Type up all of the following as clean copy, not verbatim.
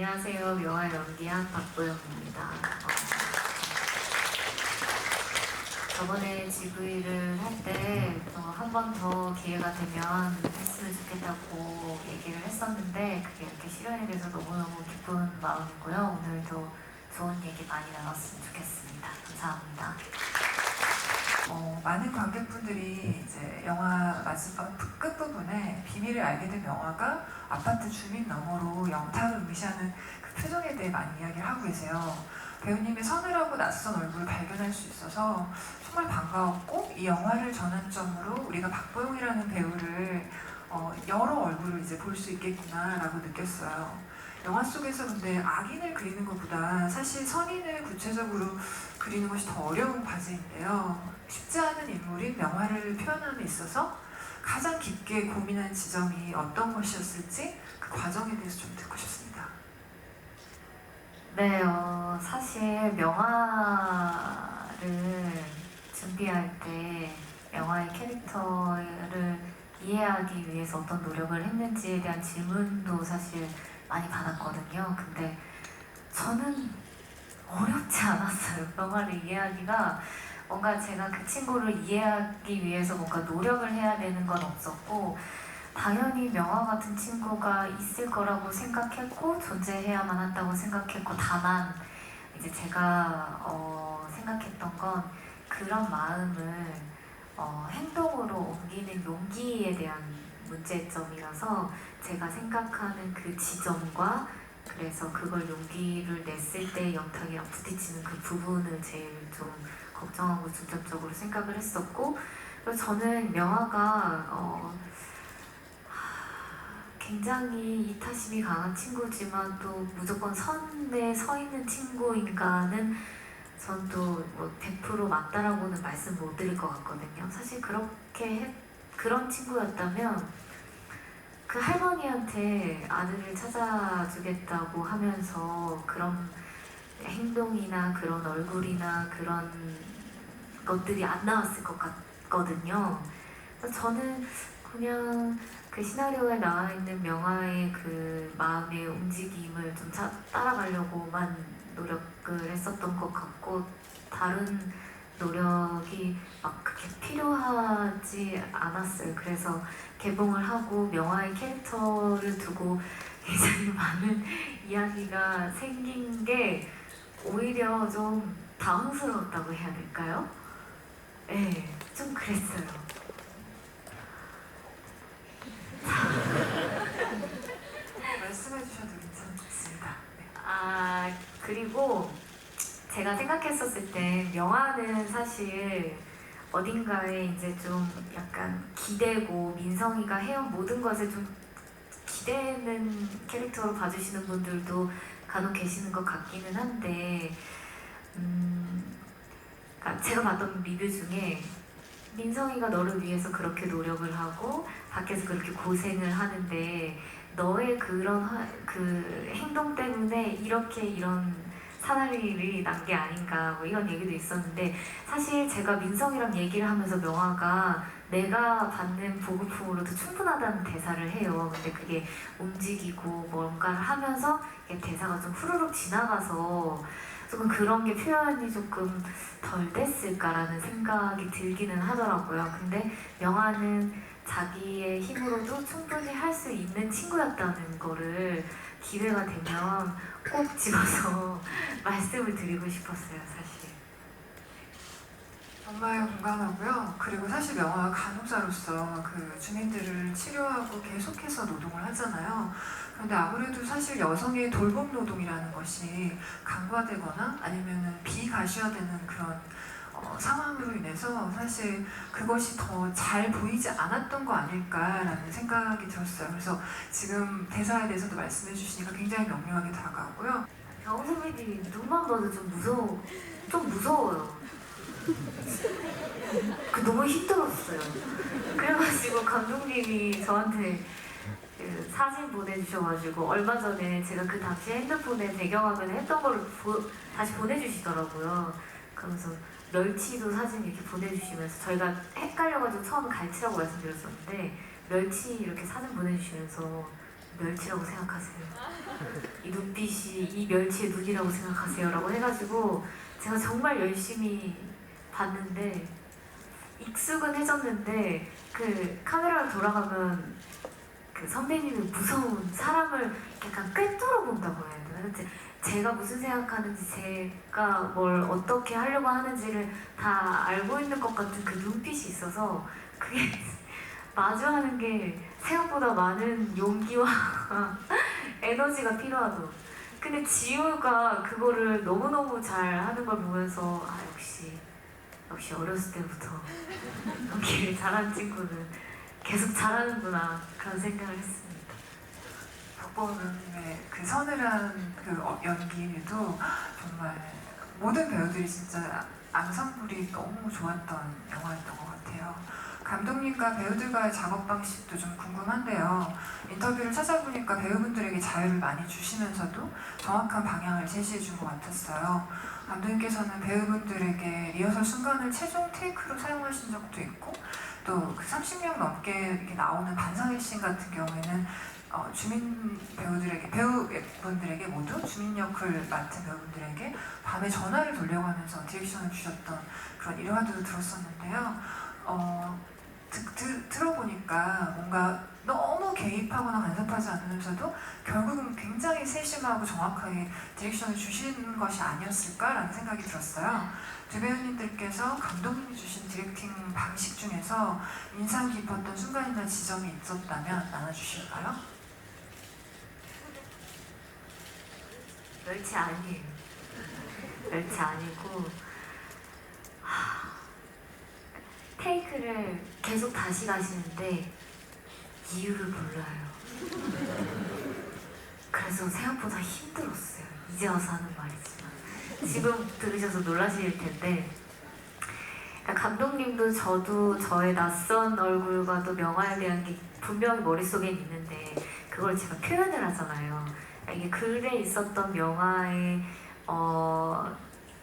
안녕하세요. 영화 연기한 박보영입니다. 저번에 GV를 할 때 한 번 더 기회가 되면 했으면 좋겠다고 얘기를 했었는데 그게 이렇게 실현이 돼서 너무너무 기쁜 마음이고요. 오늘도 좋은 얘기 많이 나눴으면 좋겠습니다. 감사합니다. 많은 관객분들이 이제 영화 마지막 끝부분에 비밀을 알게 된 영화가 아파트 주민 너머로 영탁을 의시하는 그 표정에 대해 많이 이야기를 하고 계세요. 배우님의 서늘하고 낯선 얼굴을 발견할 수 있어서 정말 반가웠고, 이 영화를 전환점으로 우리가 박보영이라는 배우를 여러 얼굴을 이제 볼 수 있겠구나라고 느꼈어요. 영화 속에서 근데 악인을 그리는 것보다 사실 선인을 구체적으로 그리는 것이 더 어려운 과제인데요. 쉽지 않은 인물인 명화를 표현함에 있어서 가장 깊게 고민한 지점이 어떤 것이었을지 그 과정에 대해서 좀 듣고 싶습니다. 네, 사실 명화를 준비할 때 명화의 캐릭터를 이해하기 위해서 어떤 노력을 했는지에 대한 질문도 사실 많이 받았거든요. 근데 저는 어렵지 않았어요. 명화를 이해하기가 뭔가 제가 그 친구를 이해하기 위해서 뭔가 노력을 해야 되는 건 없었고 당연히 명화 같은 친구가 있을 거라고 생각했고 존재해야만 한다고 생각했고 다만 이제 제가 생각했던 건 그런 마음을 행동으로 옮기는 용기에 대한 문제점이라서 제가 생각하는 그 지점과 그래서 그걸 용기를 냈을 때 영탁이랑 부딪히는 그 부분을 제일 좀 걱정하고 중점적으로 생각을 했었고 그리고 저는 명화가 굉장히 이타심이 강한 친구지만 또 무조건 선에 서 있는 친구인가는 전 또 뭐 100% 맞다라고는 말씀 못 드릴 것 같거든요. 사실 그런 친구였다면 그 할머니한테 아들을 찾아주겠다고 하면서 그런 행동이나 그런 얼굴이나 그런 것들이 안 나왔을 것 같거든요. 그래서 저는 그냥 그 시나리오에 나와 있는 명화의 그 마음의 움직임을 좀 따라가려고만 노력을 했었던 것 같고 다른 노력이 막 그렇게 필요하지 않았어요. 그래서 개봉을 하고 명화의 캐릭터를 두고 굉장히 많은 이야기가 생긴 게 오히려 좀 당황스러웠다고 해야 될까요? 네, 좀 그랬어요. 말씀해 주셔도 괜찮습니다. 네. 그리고 제가 생각했었을 때 명화는 사실 어딘가에 이제 좀 약간 기대고 민성이가 해온 모든 것을 좀 기대는 캐릭터로 봐주시는 분들도 간혹 계시는 것 같기는 한데 그러니까 제가 봤던 리뷰 중에 민성이가 너를 위해서 그렇게 노력을 하고 밖에서 그렇게 고생을 하는데 너의 그런 그 행동 때문에 이런 사나리를 난 게 아닌가 뭐 이런 얘기도 있었는데 사실 제가 민성이랑 얘기를 하면서 명화가 내가 받는 보급품으로도 충분하다는 대사를 해요. 근데 그게 움직이고 뭔가를 하면서 이게 대사가 좀 후루룩 지나가서 조금 그런 게 표현이 조금 덜 됐을까라는 생각이 들기는 하더라고요. 근데 명화는 자기의 힘으로도 충분히 할 수 있는 친구였다는 거를 기회가 되면 꼭 집어서 말씀을 드리고 싶었어요, 사실. 정말 공감하고요. 그리고 사실 명화가 간호사로서 그 주민들을 치료하고 계속해서 노동을 하잖아요. 그런데 아무래도 사실 여성의 돌봄 노동이라는 것이 간과되거나 아니면 비가시화되는 그런 상황으로 인해서 사실 그것이 더 잘 보이지 않았던 거 아닐까라는 생각이 들었어요. 그래서 지금 대사에 대해서도 말씀해 주시니까 굉장히 명료하게 다가오고요. 정 선배님 눈만 봐도 좀 무서워요. 너무 힘들었어요. 그래가지고 감독님이 저한테 그 사진 보내주셔가지고 얼마 전에 제가 그 당시 핸드폰에 배경화면에 했던 거를 다시 보내주시더라고요. 그러면서 멸치도 사진 이렇게 보내주시면서 저희가 헷갈려가지고 처음에 갈치라고 말씀드렸었는데 멸치 이렇게 사진 보내주시면서 멸치라고 생각하세요. 이 눈빛이 이 멸치의 눈이라고 생각하세요. 라고 해가지고 제가 정말 열심히 봤는데 익숙은 해졌는데 그 카메라로 돌아가면 그 선배님이 무서운 사람을 약간 꿰뚫어 본다고 해야 되나? 근데 제가 무슨 생각하는지 제가 뭘 어떻게 하려고 하는지를 다 알고 있는 것 같은 그 눈빛이 있어서 그게 마주하는 게 생각보다 많은 용기와 에너지가 필요하더라고요. 근데 지우가 그거를 너무너무 잘 하는 걸 보면서 아 역시 어렸을 때부터 연기를 잘하는 친구는 계속 잘하는구나 그런 생각을 했습니다. 박보검의 그 서늘한 그 연기도 정말 모든 배우들이 진짜 앙상블이 너무 좋았던 영화였던 것 같아요. 감독님과 배우들과의 작업 방식도 좀 궁금한데요. 인터뷰를 찾아보니까 배우분들에게 자유를 많이 주시면서도 정확한 방향을 제시해 준 것 같았어요. 감독님께서는 배우분들에게 리허설 순간을 최종 테이크로 사용하신 적도 있고 또 그 30명 넘게 이렇게 나오는 반성의 씬 같은 경우에는 주민 배우분들에게 모두 주민 역을 맡은 배우분들에게 밤에 전화를 돌려가면서 디렉션을 주셨던 그런 일화도 들었었는데요. 들어보니까 뭔가 너무 개입하거나 간섭하지 않으면서도 결국은 굉장히 세심하고 정확하게 디렉션을 주시는 것이 아니었을까라는 생각이 들었어요. 두 배우님들께서 감독님이 주신 디렉팅 방식 중에서 인상 깊었던 순간이나 지점이 있었다면 나눠주실까요? 멸치 아니에요. 멸치 아니고 테이크를 계속 다시 가시는데 이유를 몰라요. 그래서 생각보다 힘들었어요. 이제 와서 하는 말이지만 지금 들으셔서 놀라실 텐데 그러니까 감독님도 저도 저의 낯선 얼굴과 또 명화에 대한 게 분명히 머릿속에 있는데 그걸 제가 표현을 하잖아요. 그러니까 이게 글에 있었던 명화의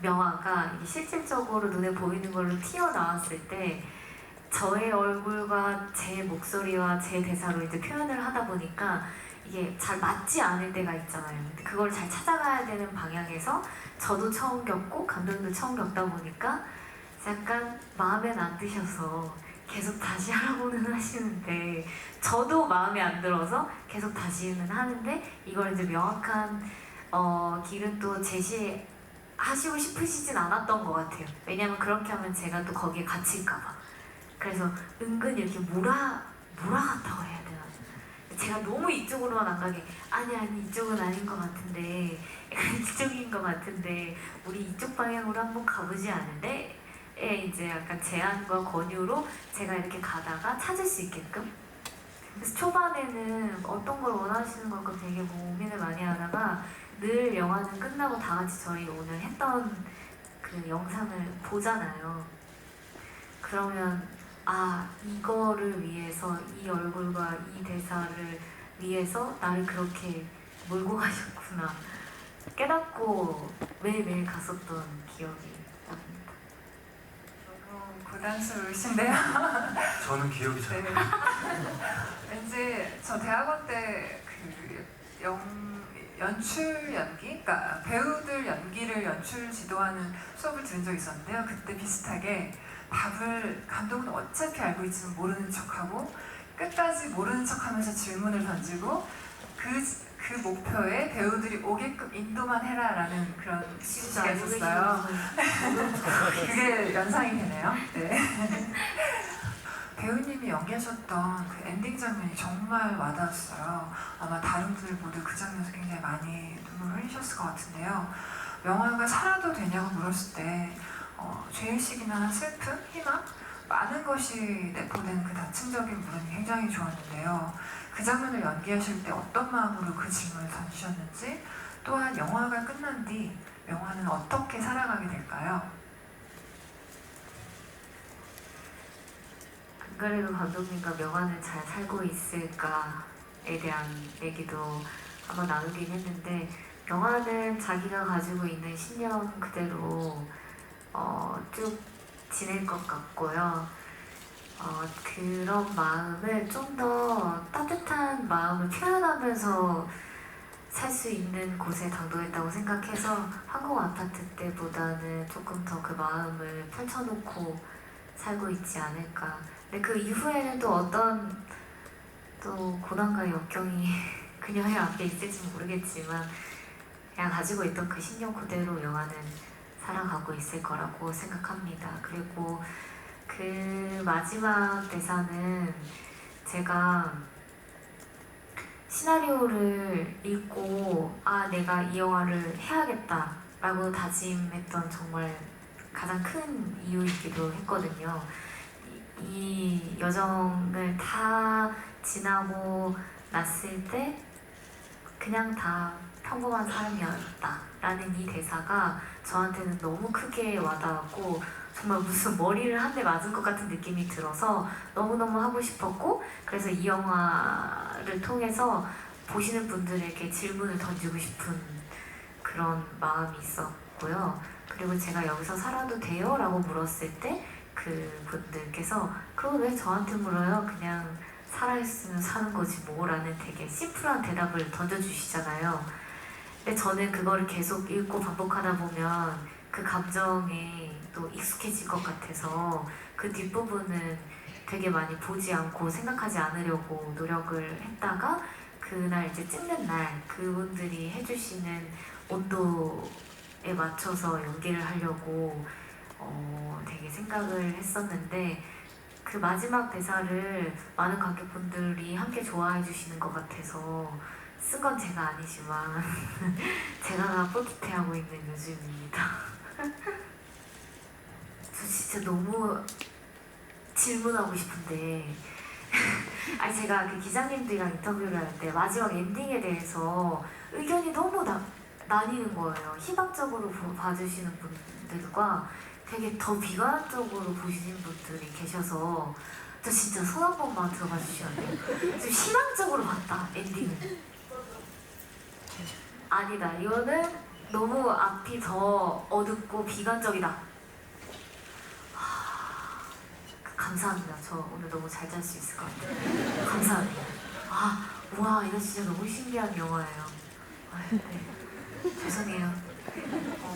명화가 이게 실질적으로 눈에 보이는 걸로 튀어나왔을 때 저의 얼굴과 제 목소리와 제 대사로 이제 표현을 하다 보니까 이게 잘 맞지 않을 때가 있잖아요. 근데 그걸 잘 찾아가야 되는 방향에서 저도 처음 겪고 감독님도 처음 겪다 보니까 약간 마음에 안 드셔서 계속 다시 하라고는 하시는데 저도 마음에 안 들어서 계속 다시는 하는데 이걸 이제 명확한 길은 또 제시하시고 싶으시진 않았던 것 같아요. 왜냐면 그렇게 하면 제가 또 거기에 갇힐까봐. 그래서 은근 이렇게 몰아갔다고 해야 되나? 제가 너무 이쪽으로만 안 가게 아니 이쪽은 아닌 것 같은데 약간 이쪽인 것 같은데 우리 이쪽 방향으로 한번 가보지 않은데? 이제 약간 제안과 권유로 제가 이렇게 가다가 찾을 수 있게끔 그래서 초반에는 어떤 걸 원하시는 걸까 되게 고민을 많이 하다가 늘 영화는 끝나고 다 같이 저희 오늘 했던 그 영상을 보잖아요. 그러면 아 이거를 위해서 이 얼굴과 이 대사를 위해서 나를 그렇게 몰고 가셨구나 깨닫고 매일매일 갔었던 기억이 납니다. 너무 고단스러우신데요? 저는 기억이 잘 네. 왠지 저 대학원 때 그 연출 연기? 그러니까 배우들 연기를 연출 지도하는 수업을 들은 적이 있었는데요. 그때 비슷하게 답을 감독은 어차피 알고 있지만 모르는 척하고 끝까지 모르는 척하면서 질문을 던지고 그 목표에 배우들이 오게끔 인도만 해라라는 그런 지시가 있었어요. 그게 연상이 되네요. 네. 배우님이 연기하셨던 그 엔딩 장면이 정말 와닿았어요. 아마 다른 분들 모두 그 장면에서 굉장히 많이 눈물을 흘리셨을 것 같은데요. 영화가 살아도 되냐고 물었을 때 죄의식이나 슬픔, 희망 많은 것이 내포된 그 다층적인 물음이 굉장히 좋았는데요. 그 장면을 연기하실 때 어떤 마음으로 그 질문을 던지셨는지 또한 영화가 끝난 뒤 영화는 어떻게 살아가게 될까요? 안 그래도 감독님과 명화는 잘 살고 있을까에 대한 얘기도 한번 나누긴 했는데 명화는 자기가 가지고 있는 신념 그대로 쭉 지낼 것 같고요. 그런 마음을 좀 더 따뜻한 마음을 표현하면서 살 수 있는 곳에 당도했다고 생각해서 한국 아파트 때보다는 조금 더 그 마음을 펼쳐놓고 살고 있지 않을까. 근데 그 이후에는 또 어떤 또 고난과 역경이 그녀의 앞에 있을지 모르겠지만 그냥 가지고 있던 그 신념 그대로 영화는 살아가고 있을 거라고 생각합니다. 그리고 그 마지막 대사는 제가 시나리오를 읽고 내가 이 영화를 해야겠다 라고 다짐했던 정말 가장 큰 이유이기도 했거든요. 이 여정을 다 지나고 났을 때 그냥 다 평범한 사람이었다 라는 이 대사가 저한테는 너무 크게 와닿았고 정말 무슨 머리를 한 대 맞은 것 같은 느낌이 들어서 너무너무 하고 싶었고, 그래서 이 영화를 통해서 보시는 분들에게 질문을 던지고 싶은 그런 마음이 있었고요. 그리고 제가 여기서 살아도 돼요? 라고 물었을 때 그 분들께서 그걸 왜 저한테 물어요? 그냥 살아있으면 사는 거지 뭐 라는 되게 심플한 대답을 던져주시잖아요. 근데 저는 그거를 계속 읽고 반복하다 보면 그 감정에 또 익숙해질 것 같아서 그 뒷부분은 되게 많이 보지 않고 생각하지 않으려고 노력을 했다가 그날 이제 찍는 날 그분들이 해주시는 온도에 맞춰서 연기를 하려고 되게 생각을 했었는데 그 마지막 대사를 많은 관객분들이 함께 좋아해 주시는 것 같아서 쓴 건 제가 아니지만 제가 뿌듯해하고 있는 요즘입니다. 저 진짜 너무 질문하고 싶은데 아니 제가 그 기자님들이랑 인터뷰를 할 때 마지막 엔딩에 대해서 의견이 너무 나뉘는 거예요. 희망적으로 봐주시는 분들과 되게 더 비관적으로 보시는 분들이 계셔서 저 진짜 손 한 번만 들어봐 주시면 돼요. 좀 희망적으로 봤다 엔딩을. 아니다 이거는 너무 앞이 더 어둡고 비관적이다. 감사합니다. 저 오늘 너무 잘 잘 수 있을 것 같아요. 감사합니다. 우와 이거 진짜 너무 신기한 영화예요. 네. 죄송해요.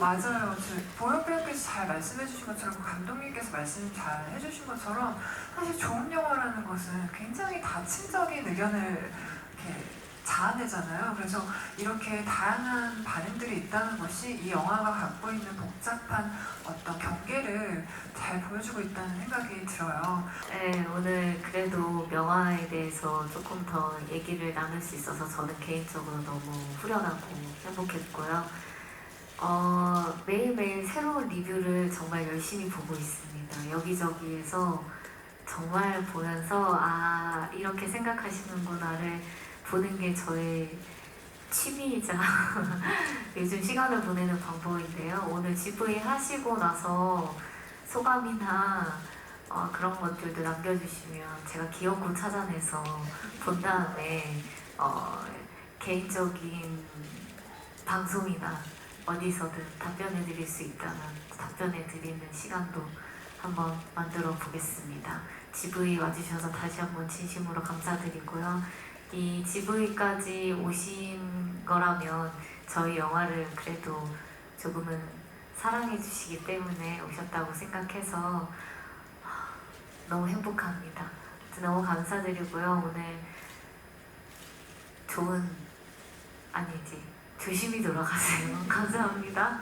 맞아요. 보영 배우께서 잘 말씀해 주신 것처럼 감독님께서 말씀 잘 해주신 것처럼 사실 좋은 영화라는 것은 굉장히 다층적인 의견을 이렇게 자아내잖아요. 그래서 이렇게 다양한 반응들이 있다는 것이 이 영화가 갖고 있는 복잡한 어떤 경계를 잘 보여주고 있다는 생각이 들어요. 네, 오늘 그래도 명화에 대해서 조금 더 얘기를 나눌 수 있어서 저는 개인적으로 너무 후련하고 행복했고요. 매일매일 새로운 리뷰를 정말 열심히 보고 있습니다. 여기저기에서 정말 보면서 이렇게 생각하시는구나를 보는 게 저의 취미이자 요즘 시간을 보내는 방법인데요. 오늘 GV 하시고 나서 소감이나 그런 것들도 남겨주시면 제가 기억고 찾아내서 본 다음에 개인적인 방송이나 어디서든 답변해 드릴 수 있다면 답변해 드리는 시간도 한번 만들어 보겠습니다. GV 와주셔서 다시 한번 진심으로 감사드리고요. 이 GV까지 오신 거라면 저희 영화를 그래도 조금은 사랑해 주시기 때문에 오셨다고 생각해서 너무 행복합니다. 너무 감사드리고요. 오늘 조심히 돌아가세요. 감사합니다.